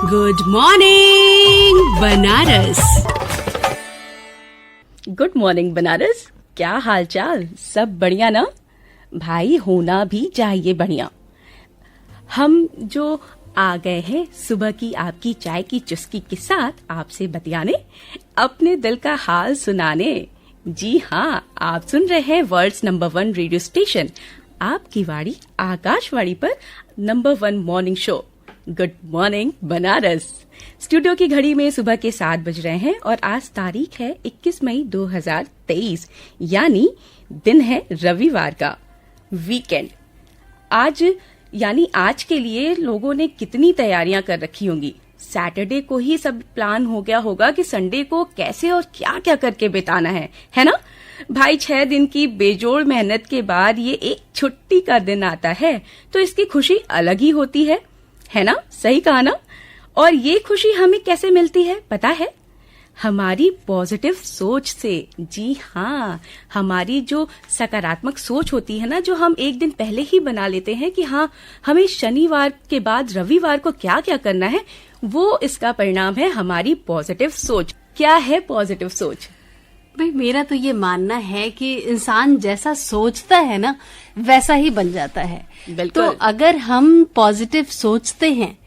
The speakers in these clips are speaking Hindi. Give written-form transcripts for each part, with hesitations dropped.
Good morning Banaras. Good morning Banaras. क्या हाल चाल? सब बढ़िया ना? भाई होना भी चाहिए बढ़िया। हम जो आ गए हैं सुबह की आपकी चाय की चुस्की के साथ आपसे बतियाने, अपने दिल का हाल सुनाने। जी हाँ, आप सुन रहे हैं वर्ल्ड्स नंबर 1 रेडियो स्टेशन आपकी वाणी आकाशवाणी पर number 1 morning show good morning Banaras. Studio की घड़ी में सुबह के 7 बज रहे हैं और आज तारीख है 21 मई 2023, यानी दिन है रविवार का, वीकेंड। आज के लिए लोगों ने कितनी तैयारियां कर रखी होंगी। सैटरडे को ही सब प्लान हो गया होगा कि संडे को कैसे और क्या क्या करके बिताना है ना भाई। 6 दिन की बेजोड़ मेहनत के बाद ये एक छुट्टी का दिन आता है तो इसकी खुशी अलग ही होती है ना? सही कहा ना? और ये खुशी हमें कैसे मिलती है पता है? हमारी पॉजिटिव सोच से। जी हाँ, हमारी जो सकारात्मक सोच होती है ना, जो हम एक दिन पहले ही बना लेते हैं कि हाँ हमें शनिवार के बाद रविवार को क्या क्या करना है, वो इसका परिणाम है हमारी पॉजिटिव सोच। क्या है पॉजिटिव सोच? भाई मेरा तो ये मानना है कि इंसान जैसा सोचता है ना वैसा ही बन जाता है। बिल्कुल। तो अगर हम पॉजिटिव सोचते हैं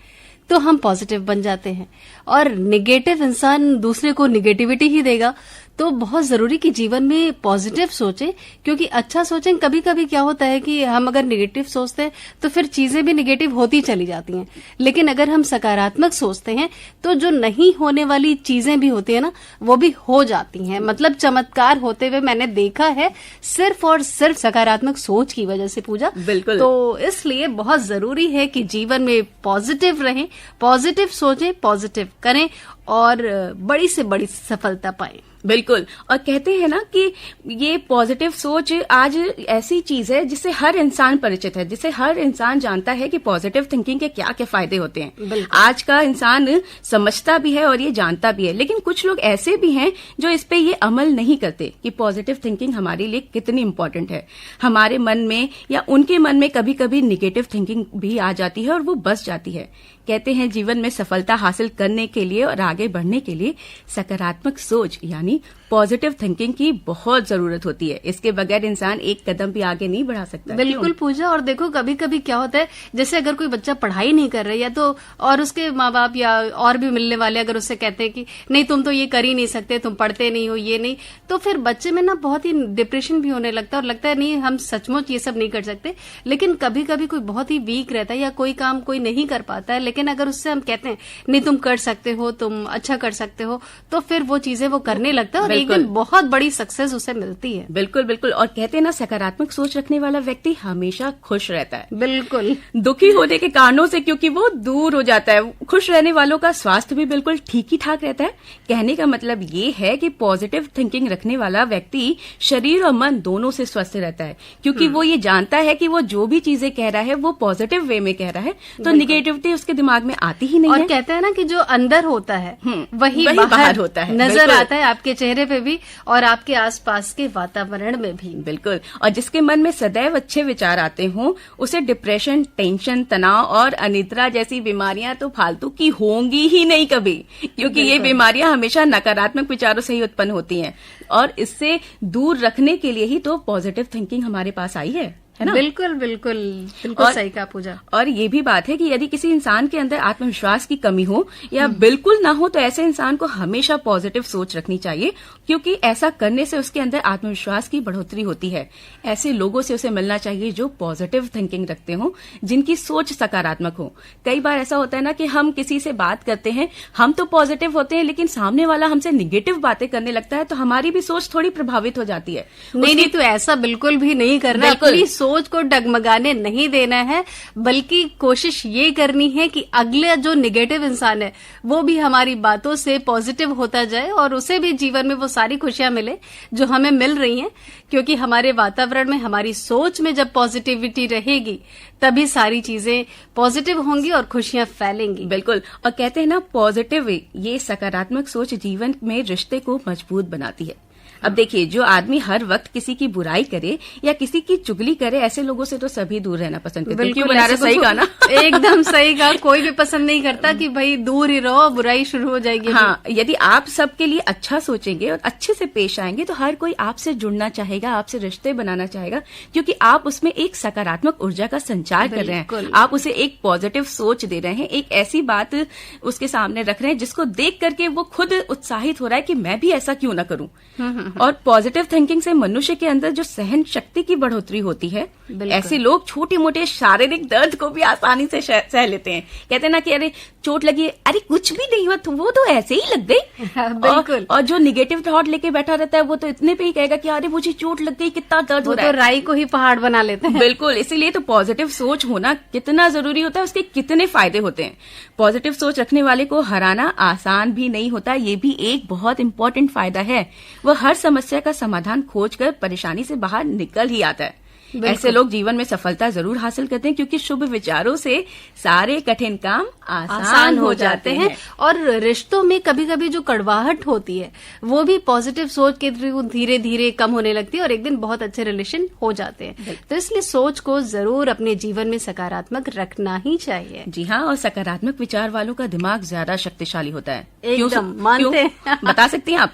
तो हम पॉजिटिव बन जाते हैं, और निगेटिव इंसान दूसरे को निगेटिविटी ही देगा। तो बहुत जरूरी कि जीवन में पॉजिटिव सोचें, क्योंकि अच्छा सोचें। कभी कभी क्या होता है कि हम अगर निगेटिव सोचते हैं तो फिर चीजें भी निगेटिव होती चली जाती हैं, लेकिन अगर हम सकारात्मक सोचते हैं तो जो नहीं होने वाली चीजें भी होती है ना, वो भी हो जाती हैं। मतलब चमत्कार होते हुए मैंने देखा है सिर्फ और सिर्फ सकारात्मक सोच की वजह से, पूजा। बिल्कुल। तो इसलिए बहुत जरूरी है कि जीवन में पॉजिटिव रहें, पॉजिटिव सोचें, पॉजिटिव करें और बड़ी से बड़ी सफलता पाएं। बिल्कुल। और कहते हैं ना कि ये पॉजिटिव सोच आज ऐसी चीज है जिससे हर इंसान परिचित है, जिससे हर इंसान जानता है कि पॉजिटिव थिंकिंग के क्या क्या फायदे होते हैं। आज का इंसान समझता भी है और ये जानता भी है, लेकिन कुछ लोग ऐसे भी हैं जो इस पे ये अमल नहीं करते कि पॉजिटिव थिंकिंग हमारे लिए कितनी इंपॉर्टेंट है। हमारे मन में या उनके मन में कभी कभी निगेटिव थिंकिंग भी आ जाती है और वो बस जाती है। कहते हैं जीवन में सफलता हासिल करने के लिए और आगे बढ़ने के लिए सकारात्मक सोच यानी पॉजिटिव थिंकिंग की बहुत जरूरत होती है। इसके बगैर इंसान एक कदम भी आगे नहीं बढ़ा सकता। बिल्कुल पूजा। और देखो कभी कभी क्या होता है, जैसे अगर कोई बच्चा पढ़ाई नहीं कर रहा है या तो, और उसके माँ बाप या और भी मिलने वाले अगर उससे कहते हैं कि नहीं तुम तो ये कर ही नहीं सकते, तुम पढ़ते नहीं हो, ये नहीं, तो फिर बच्चे में ना बहुत ही डिप्रेशन भी होने लगता है और लगता है नहीं हम सचमुच ये सब नहीं कर सकते। लेकिन कभी कभी कोई बहुत ही वीक रहता है या कोई काम कोई नहीं कर पाता है, लेकिन अगर उससे हम कहते हैं नहीं तुम कर सकते हो, तुम अच्छा कर सकते हो, तो फिर वो चीजें वो करने लगता है और एक दिन बहुत बड़ी सक्सेस उसे मिलती है। बिल्कुल बिल्कुल। और कहते हैं ना सकारात्मक सोच रखने वाला व्यक्ति हमेशा खुश रहता है। बिल्कुल। दुखी होने के कारणों से क्योंकि वो दूर हो जाता है। खुश रहने वालों का स्वास्थ्य भी बिल्कुल ठीक ही ठाक रहता है। कहने का मतलब ये है कि पॉजिटिव थिंकिंग रखने वाला व्यक्ति शरीर और मन दोनों से स्वस्थ रहता है, क्योंकि वो ये जानता है कि वो जो भी चीजें कह रहा है वो पॉजिटिव वे में कह रहा है, तो निगेटिविटी उसके दिमाग में आती ही नहीं और है। कहते हैं ना कि जो अंदर होता है वही बाहर होता है। नजर आता है, आपके चेहरे पे भी और आपके आसपास के वातावरण में भी। बिल्कुल। और जिसके मन में सदैव अच्छे विचार आते हों उसे डिप्रेशन, टेंशन, तनाव और अनिद्रा जैसी बीमारियां तो फालतू की होंगी ही नहीं कभी, क्योंकि ये बीमारियां हमेशा नकारात्मक विचारों से ही उत्पन्न होती हैं। और इससे दूर रखने के लिए ही तो पॉजिटिव थिंकिंग हमारे पास आई है ना? बिल्कुल बिल्कुल बिल्कुल सही कहा पूजा। और ये भी बात है कि यदि किसी इंसान के अंदर आत्मविश्वास की कमी हो या बिल्कुल ना हो तो ऐसे इंसान को हमेशा पॉजिटिव सोच रखनी चाहिए, क्योंकि ऐसा करने से उसके अंदर आत्मविश्वास की बढ़ोतरी होती है। ऐसे लोगों से उसे मिलना चाहिए जो पॉजिटिव थिंकिंग रखते हो, जिनकी सोच सकारात्मक हो। कई बार ऐसा होता है ना कि हम किसी से बात करते हैं, हम तो पॉजिटिव होते हैं लेकिन सामने वाला हमसे निगेटिव बातें करने लगता है, तो हमारी भी सोच थोड़ी प्रभावित हो जाती है। नहीं, तो ऐसा बिल्कुल भी नहीं करना। अपनी सोच को डगमगाने नहीं देना है, बल्कि कोशिश ये करनी है कि अगले जो निगेटिव इंसान है वो भी हमारी बातों से पॉजिटिव होता जाए और उसे भी जीवन में वो सारी खुशियां मिले जो हमें मिल रही हैं। क्योंकि हमारे वातावरण में, हमारी सोच में जब पॉजिटिविटी रहेगी तभी सारी चीजें पॉजिटिव होंगी और खुशियां फैलेंगी। बिल्कुल। और कहते हैं ना पॉजिटिव ये सकारात्मक सोच जीवन में रिश्ते को मजबूत बनाती है। अब देखिए, जो आदमी हर वक्त किसी की बुराई करे या किसी की चुगली करे, ऐसे लोगों से तो सभी दूर रहना पसंद करते हैं। क्यों बनारस, सही कहा ना? एकदम सही कहा। कोई भी पसंद नहीं करता कि भाई दूर ही रहो, बुराई शुरू हो जाएगी। हाँ, यदि आप सबके लिए अच्छा सोचेंगे और अच्छे से पेश आएंगे तो हर कोई आपसे जुड़ना चाहेगा, आपसे रिश्ते बनाना चाहेगा, क्योंकि आप उसमें एक सकारात्मक ऊर्जा का संचार कर रहे हैं। आप उसे एक पॉजिटिव सोच दे रहे हैं, एक ऐसी बात उसके सामने रख रहे हैं जिसको देख करके वो खुद उत्साहित हो रहा है कि मैं भी ऐसा क्यों ना करूं। और पॉजिटिव थिंकिंग से मनुष्य के अंदर जो सहन शक्ति की बढ़ोतरी होती है, ऐसे लोग छोटे मोटे शारीरिक दर्द को भी आसानी से सह लेते हैं। कहते हैं ना कि अरे चोट लगी, अरे कुछ भी नहीं हुआ, तो वो तो ऐसे ही लग गई। बिल्कुल। और जो निगेटिव थॉट लेके बैठा रहता है वो तो इतने पे ही कहेगा कि अरे मुझे चोट लग गई, कितना दर्द हो रहा है। तो राई को ही पहाड़ बना लेते हैं। बिल्कुल, इसीलिए तो पॉजिटिव सोच होना कितना जरूरी होता है, उसके कितने फायदे होते हैं। पॉजिटिव सोच रखने वाले को हराना आसान भी नहीं होता, ये भी एक बहुत इंपॉर्टेंट फायदा है। वह हर समस्या का समाधान खोजकर परेशानी से बाहर निकल ही आता है। ऐसे लोग जीवन में सफलता जरूर हासिल करते हैं, क्योंकि शुभ विचारों से सारे कठिन काम आसान हो जाते हैं। और रिश्तों में कभी कभी जो कड़वाहट होती है वो भी पॉजिटिव सोच के थ्रू धीरे धीरे कम होने लगती है और एक दिन बहुत अच्छे रिलेशन हो जाते हैं। तो इसलिए सोच को जरूर अपने जीवन में सकारात्मक रखना ही चाहिए। जी हाँ, और सकारात्मक विचार वालों का दिमाग ज्यादा शक्तिशाली होता है। एकदम मानते हैं। बता सकती हैं आप?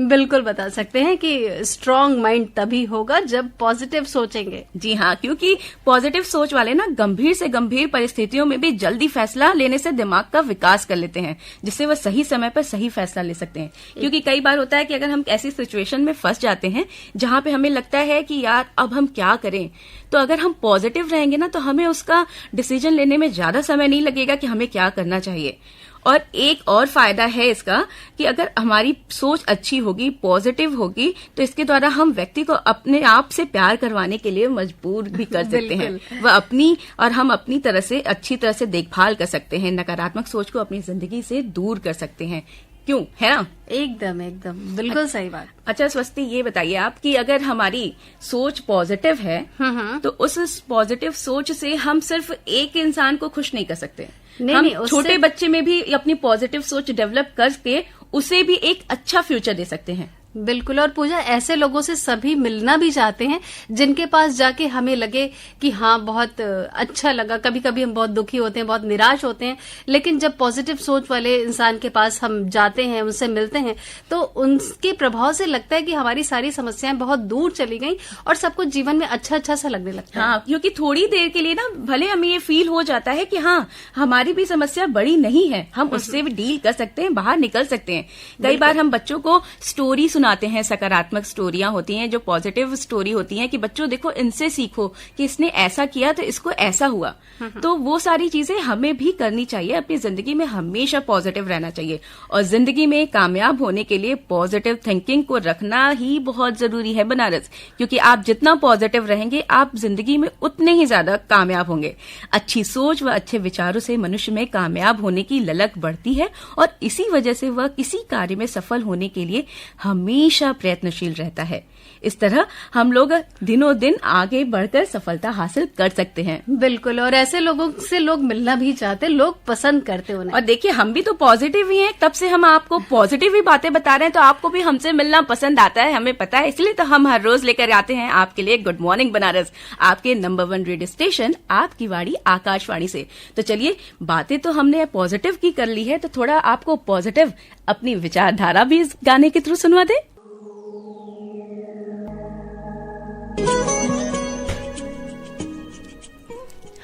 बिल्कुल बता सकते हैं कि स्ट्रांग माइंड तभी होगा जब पॉजिटिव सोचेंगे। जी हाँ, क्योंकि पॉजिटिव सोच वाले ना गंभीर से गंभीर परिस्थितियों में भी जल्दी फैसला लेने से दिमाग का विकास कर लेते हैं, जिससे वह सही समय पर सही फैसला ले सकते हैं। क्योंकि कई बार होता है कि अगर हम ऐसी सिचुएशन में फंस जाते हैं जहां पे हमें लगता है कि यार अब हम क्या करें, तो अगर हम पॉजिटिव रहेंगे ना तो हमें उसका डिसीजन लेने में ज्यादा समय नहीं लगेगा कि हमें क्या करना चाहिए। और एक और फायदा है इसका कि अगर हमारी सोच अच्छी होगी, पॉजिटिव होगी, तो इसके द्वारा हम व्यक्ति को अपने आप से प्यार करवाने के लिए मजबूर भी कर सकते हैं। वह अपनी और हम अपनी तरह से अच्छी तरह से देखभाल कर सकते हैं, नकारात्मक सोच को अपनी जिंदगी से दूर कर सकते हैं। क्यों, है ना? एकदम एकदम बिल्कुल सही बात। अच्छा स्वस्ति, ये बताइए आप कि अगर हमारी सोच पॉजिटिव है तो उस पॉजिटिव सोच से हम सिर्फ एक इंसान को खुश नहीं कर सकते। हम छोटे बच्चे में भी अपनी पॉजिटिव सोच डेवलप करके उसे भी एक अच्छा फ्यूचर दे सकते हैं। बिल्कुल। और पूजा, ऐसे लोगों से सभी मिलना भी चाहते हैं जिनके पास जाके हमें लगे कि हाँ बहुत अच्छा लगा। कभी कभी हम बहुत दुखी होते हैं, बहुत निराश होते हैं, लेकिन जब पॉजिटिव सोच वाले इंसान के पास हम जाते हैं, उनसे मिलते हैं, तो उनके प्रभाव से लगता है कि हमारी सारी समस्याएं बहुत दूर चली गई और सब कुछ जीवन में अच्छा अच्छा सा लगने लगता है। हाँ, क्योंकि थोड़ी देर के लिए ना भले हमें ये फील हो जाता है कि हाँ हमारी भी समस्या बड़ी नहीं है, हम उससे भी डील कर सकते हैं, बाहर निकल सकते हैं। कई बार हम बच्चों को स्टोरी सुनाते हैं, सकारात्मक स्टोरियां होती हैं जो पॉजिटिव स्टोरी होती हैं कि बच्चों देखो इनसे सीखो कि इसने ऐसा किया तो इसको ऐसा हुआ। तो वो सारी चीजें हमें भी करनी चाहिए। अपनी जिंदगी में हमेशा पॉजिटिव रहना चाहिए और जिंदगी में कामयाब होने के लिए पॉजिटिव थिंकिंग को रखना ही बहुत जरूरी है बनारस, क्योंकि आप जितना पॉजिटिव रहेंगे आप जिंदगी में उतने ही ज्यादा कामयाब होंगे। अच्छी सोच व अच्छे विचारों से मनुष्य में कामयाब होने की ललक बढ़ती है और इसी वजह से वह किसी कार्य में सफल होने के लिए हमेशा प्रयत्नशील रहता है। इस तरह हम लोग दिनों दिन आगे बढ़कर सफलता हासिल कर सकते हैं। बिल्कुल। और ऐसे लोगों से लोग मिलना भी चाहते, लोग पसंद करते उन्हें। और देखिए हम भी तो पॉजिटिव ही हैं, तब से हम आपको पॉजिटिव ही बातें बता रहे हैं, तो आपको भी हमसे मिलना पसंद आता है, हमें पता है। इसलिए तो हम हर रोज लेकर आते हैं आपके लिए गुड मॉर्निंग बनारस, आपके नंबर 1 रेडियो स्टेशन आपकी वाणी आकाशवाणी से। तो चलिए, बातें तो हमने पॉजिटिव की कर ली है, तो थोड़ा आपको पॉजिटिव अपनी विचारधारा भी इस गाने के थ्रू सुनवा दे।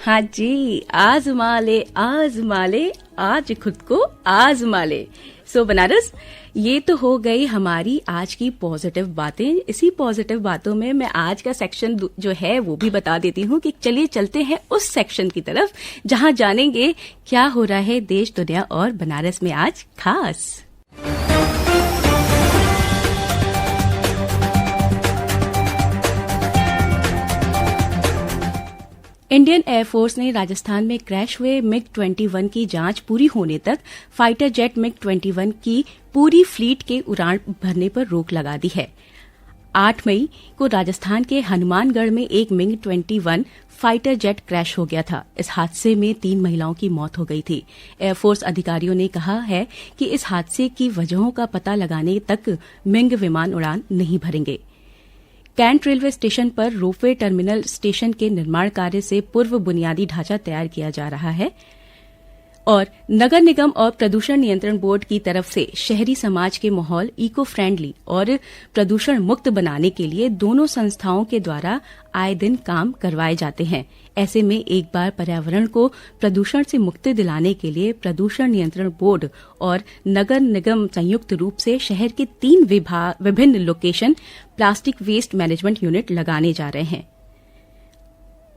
हाँ जी, आजमा ले आज खुद को आजमा ले। सो बनारस, ये तो हो गई हमारी आज की पॉजिटिव बातें। इसी पॉजिटिव बातों में मैं आज का सेक्शन जो है वो भी बता देती हूँ कि चलिए चलते हैं उस सेक्शन की तरफ जहाँ जानेंगे क्या हो रहा है देश दुनिया और बनारस में आज खास। इंडियन एयरफोर्स ने राजस्थान में क्रैश हुए MiG-21 की जांच पूरी होने तक फाइटर जेट MiG-21 की पूरी फ्लीट के उड़ान भरने पर रोक लगा दी है। 8 मई को राजस्थान के हनुमानगढ़ में एक मिग 21 फाइटर जेट क्रैश हो गया था। इस हादसे में 3 महिलाओं की मौत हो गई थी। एयरफोर्स अधिकारियों ने कहा है कि इस हादसे की वजहों का पता लगाने तक मिग विमान उड़ान नहीं भरेंगे। कैंट रेलवे स्टेशन पर रोपवे टर्मिनल स्टेशन के निर्माण कार्य से पूर्व बुनियादी ढांचा तैयार किया जा रहा है और नगर निगम और प्रदूषण नियंत्रण बोर्ड की तरफ से शहरी समाज के माहौल इको फ्रेंडली और प्रदूषण मुक्त बनाने के लिए दोनों संस्थाओं के द्वारा आए दिन काम करवाए जाते हैं। ऐसे में एक बार पर्यावरण को प्रदूषण से मुक्ति दिलाने के लिए प्रदूषण नियंत्रण बोर्ड और नगर निगम संयुक्त रूप से शहर के 3 विभिन्न location plastic waste management unit लगाने जा रहे हैं।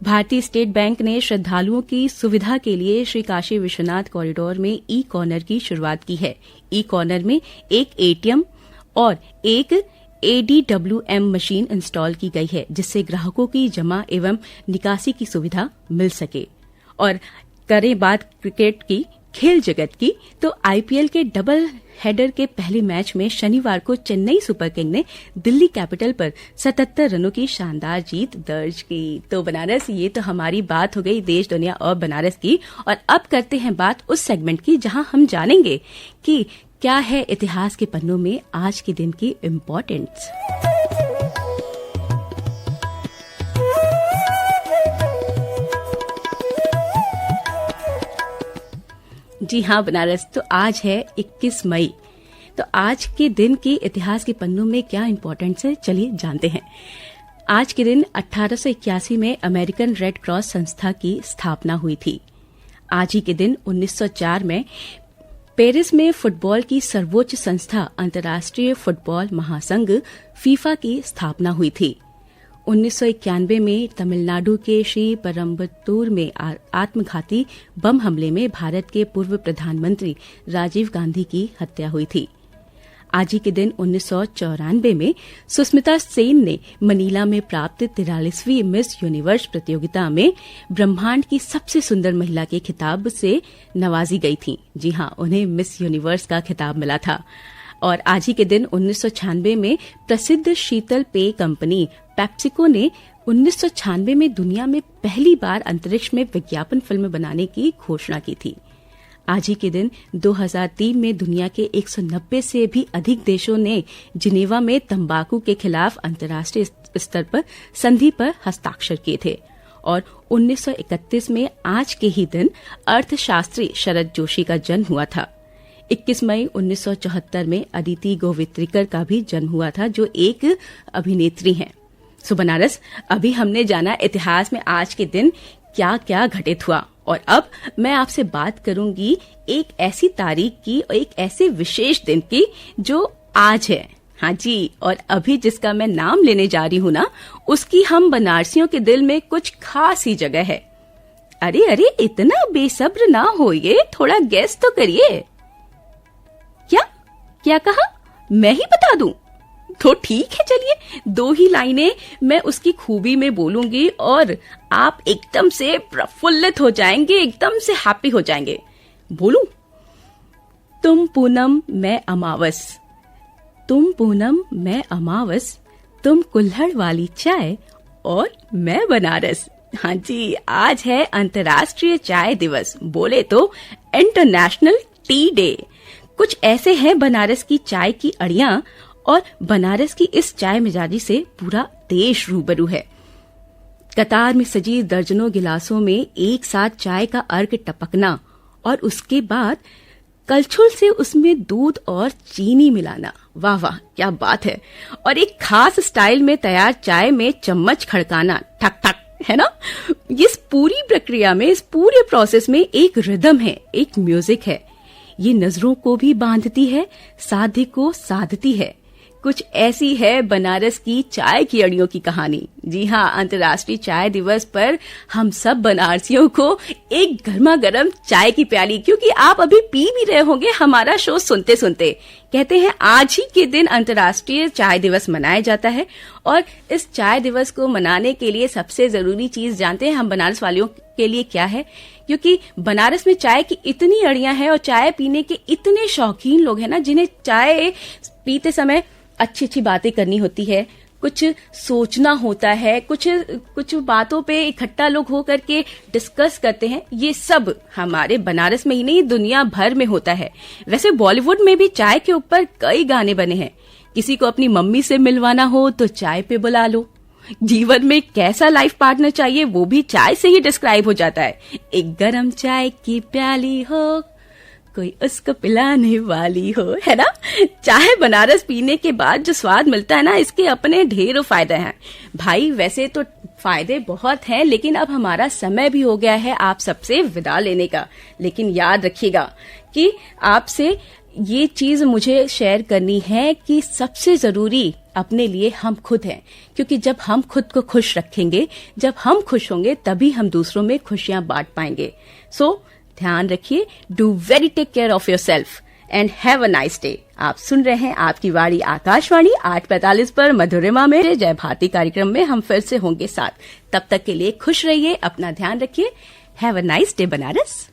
भारतीय स्टेट बैंक ने श्रद्धालुओं की सुविधा के लिए श्री काशी विश्वनाथ कॉरिडोर में ई कॉर्नर की शुरुआत की है। ई कॉर्नर में एक एटीएम और एक एडीडब्ल्यूएम मशीन इंस्टॉल की गई है, जिससे ग्राहकों की जमा एवं निकासी की सुविधा मिल सके। और करें बात क्रिकेट की, खेल जगत की, तो आईपीएल के डबल हेडर के पहले मैच में शनिवार को चेन्नई सुपर किंग ने दिल्ली कैपिटल पर 77 रनों की शानदार जीत दर्ज की। तो बनारस, ये तो हमारी बात हो गई देश दुनिया और बनारस की। और अब करते हैं बात उस सेगमेंट की जहां हम जानेंगे कि क्या है इतिहास के पन्नों में आज के दिन की इम्पोर्टेंस। जी हाँ बनारस, तो आज है 21 मई। तो आज के दिन के इतिहास के पन्नों में क्या इम्पोर्टेंस है, चलिए जानते हैं। आज के दिन 1881 में अमेरिकन रेड क्रॉस संस्था की स्थापना हुई थी। आज ही के दिन 1904 में पेरिस में फुटबॉल की सर्वोच्च संस्था अंतर्राष्ट्रीय फुटबॉल महासंघ फीफा की स्थापना हुई थी। 1991 में तमिलनाडु के श्री परम्बतूर में आत्मघाती बम हमले में भारत के पूर्व प्रधानमंत्री राजीव गांधी की हत्या हुई थी। आज ही के दिन 1994 में सुष्मिता सेन ने मनीला में प्राप्त 43वीं मिस यूनिवर्स प्रतियोगिता में ब्रह्मांड की सबसे सुंदर महिला के खिताब से नवाजी गई थीं। जी हां, उन्हें मिस यूनिवर्स का खिताब मिला था। और आज ही के दिन 1996 में प्रसिद्ध शीतल पेय कंपनी पेप्सिको ने 1996 में दुनिया में पहली बार अंतरिक्ष में विज्ञापन फिल्म बनाने की घोषणा की थी। आज ही के दिन 2003 में दुनिया के 190 से भी अधिक देशों ने जिनेवा में तंबाकू के खिलाफ अंतर्राष्ट्रीय स्तर पर संधि पर हस्ताक्षर किए थे। और 1931 में आज के ही दिन अर्थशास्त्री शरद जोशी का जन्म हुआ था। 21 मई 1974 में अदिति गोवित्रिकर का भी जन्म हुआ था, जो एक अभिनेत्री हैं। सो बनारस, अभी हमने जाना इतिहास में आज के दिन क्या क्या घटित हुआ, और अब मैं आपसे बात करूंगी एक ऐसी तारीख की और एक ऐसे विशेष दिन की जो आज है। हाँ जी, और अभी जिसका मैं नाम लेने जा रही हूं ना, उसकी हम बनारसियों के दिल में कुछ खास ही जगह है। अरे अरे, इतना बेसब्र ना होइए, थोड़ा गेस तो करिए। क्या कहा? मैं ही बता दूं? तो ठीक है, चलिए 2 ही लाइनें मैं उसकी खूबी में बोलूंगी और आप एकदम से प्रफुल्लित हो जाएंगे, एकदम से हैप्पी हो जाएंगे। बोलूं? तुम पूनम मैं अमावस, तुम पूनम मैं अमावस, तुम कुल्हड़ वाली चाय और मैं बनारस। हाँ जी, आज है अंतर्राष्ट्रीय चाय दिवस, बोले तो इंटरनेशनल टी डे। कुछ ऐसे हैं बनारस की चाय की अड़ियां, और बनारस की इस चाय मिजाजी से पूरा देश रूबरू है। कतार में सजी दर्जनों गिलासों में एक साथ चाय का अर्क टपकना और उसके बाद कलछुल से उसमें दूध और चीनी मिलाना, वाह वाह क्या बात है। और एक खास स्टाइल में तैयार चाय में चम्मच खड़काना, ठक ठक, है ना। इस पूरी प्रक्रिया में, इस पूरे प्रोसेस में एक रिदम है, एक म्यूजिक है। ये नजरों को भी बांधती है, साध्य को साधती है। कुछ ऐसी है बनारस की चाय की अड़ियों की कहानी। जी हाँ, अंतर्राष्ट्रीय चाय दिवस पर हम सब बनारसियों को एक गर्मा गर्म चाय की प्याली, क्योंकि आप अभी पी भी रहे होंगे हमारा शो सुनते सुनते। कहते हैं आज ही के दिन अंतर्राष्ट्रीय चाय दिवस मनाया जाता है, और इस चाय दिवस को मनाने के लिए सबसे जरूरी चीज जानते हैं हम बनारस वालियों के लिए क्या है, क्योंकि बनारस में चाय की इतनी अड़ियां हैं और चाय पीने के इतने शौकीन लोग हैं ना, जिन्हें चाय पीते समय अच्छी अच्छी बातें करनी होती है, कुछ सोचना होता है, कुछ बातों पे इकट्ठा लोग हो करके डिस्कस करते हैं, ये सब हमारे बनारस में ही नहीं दुनिया भर में होता है। वैसे बॉलीवुड में भी चाय के ऊपर कई गाने बने हैं। किसी को अपनी मम्मी से मिलवाना हो तो चाय पे बुला लो। जीवन में कैसा लाइफ पार्टनर चाहिए वो भी चाय से ही डिस्क्राइब हो जाता है। एक गरम चाय की प्याली हो, कोई उसको पिलाने वाली हो, है ना। चाय बनारस पीने के बाद जो स्वाद मिलता है ना, इसके अपने ढेरों फायदे हैं भाई। वैसे तो फायदे बहुत हैं, लेकिन अब हमारा समय भी हो गया है आप सबसे विदा लेने का। लेकिन याद रखिएगा कि आपसे ये चीज मुझे शेयर करनी है कि सबसे जरूरी अपने लिए हम खुद हैं, क्योंकि जब हम खुद को खुश रखेंगे, जब हम खुश होंगे, तभी हम दूसरों में खुशियां बांट पाएंगे। सो ध्यान रखिए, do very take care of yourself and have a nice day. आप सुन रहे हैं आपकी वाणी आकाशवाणी 8:45 पर मधुरिमा में जय भारती कार्यक्रम में हम फिर से होंगे साथ। तब तक के लिए खुश रहिए, अपना ध्यान रखिए। Have a nice day Banaras.